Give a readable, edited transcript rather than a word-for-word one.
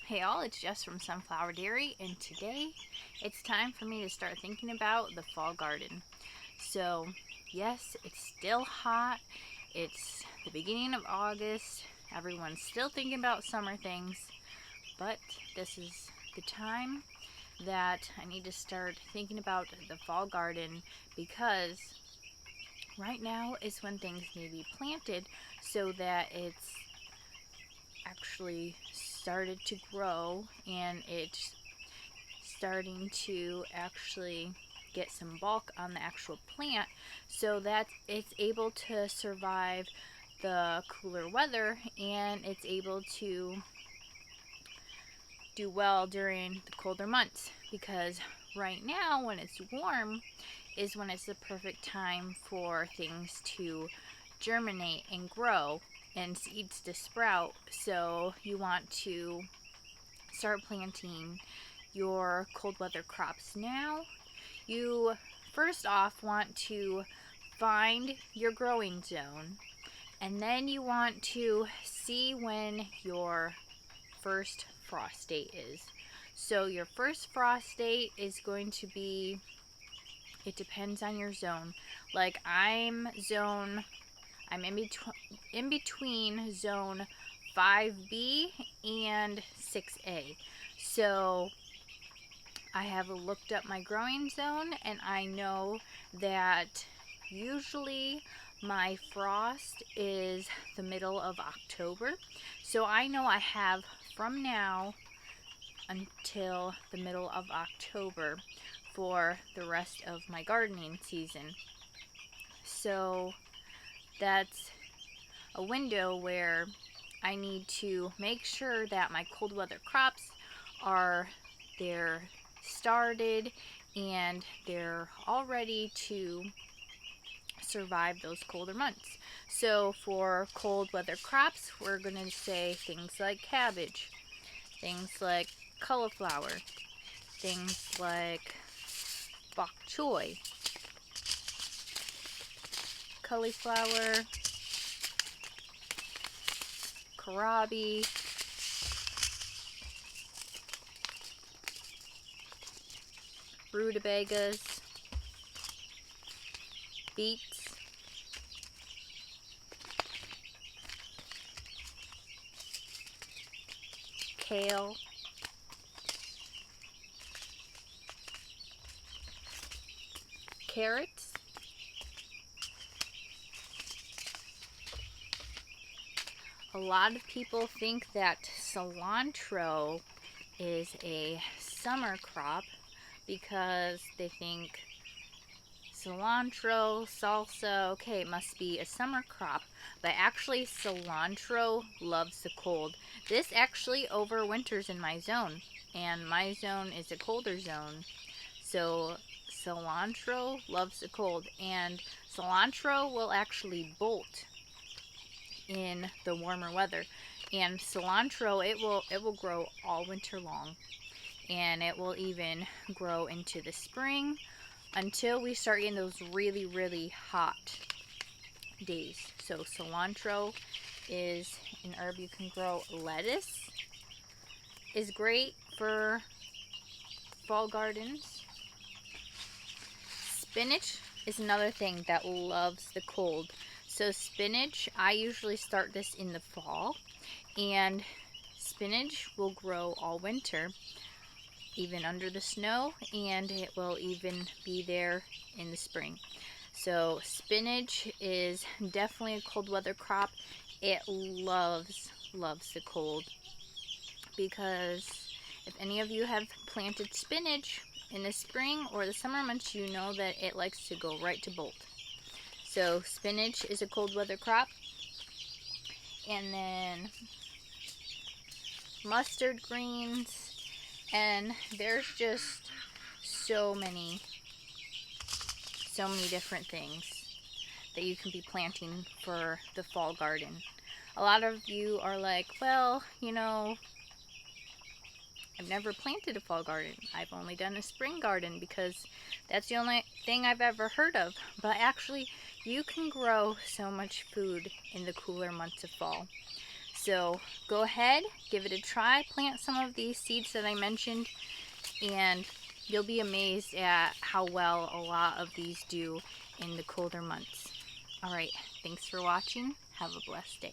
Hey all, it's Jess from Sunflower Dairy, and today it's time for me to start thinking about the fall garden. So, yes, it's still hot. It's the beginning of August. Everyone's still thinking about summer things, but this is the time that I need to start thinking about the fall garden because right now is when things need to be planted so that it's actually started to grow and it's starting to actually get some bulk on the actual plant so that it's able to survive the cooler weather and it's able to do well during the colder months, because right now when it's warm is when it's the perfect time for things to germinate and grow and seeds to sprout. So you want to start planting your cold weather crops now. You first off want to find your growing zone, and then you want to see when your first frost date is. So your first frost date is going to be, it depends on your zone. Like I'm in between zone 5B and 6A. So I have looked up my growing zone and I know that usually my frost is the middle of October. So I know I have from now until the middle of October for the rest of my gardening season. So that's a window where I need to make sure that my cold weather crops are they're started and they're all ready to survive those colder months. So for cold weather crops, we're going to say things like cabbage, things like cauliflower, things like bok choy, cauliflower, kohlrabi, rutabagas, beets, kale, carrots, a lot of people think that cilantro is a summer crop because they think cilantro, salsa, okay, it must be a summer crop. But actually, cilantro loves the cold. This actually overwinters in my zone, and my zone is a colder zone. So cilantro loves the cold, and cilantro will actually bolt in the warmer weather. And cilantro, it will grow all winter long, and it will even grow into the spring until we start getting those really, really hot days. So cilantro is an herb you can grow. Lettuce is great for fall gardens. Spinach is another thing that loves the cold. So spinach, I usually start this in the fall, and spinach will grow all winter, even under the snow, and it will even be there in the spring. So spinach is definitely a cold weather crop. It loves the cold, because if any of you have planted spinach in the spring or the summer months, you know that it likes to go right to bolt. So spinach is a cold weather crop. And then mustard greens, and there's just so many different things that you can be planting for the fall garden. A lot of you are like, well, I've never planted a fall garden. I've only done a spring garden because that's the only thing I've ever heard of. But actually, you can grow so much food in the cooler months of fall. So go ahead, give it a try, plant some of these seeds that I mentioned, and you'll be amazed at how well a lot of these do in the colder months. All right, thanks for watching. Have a blessed day.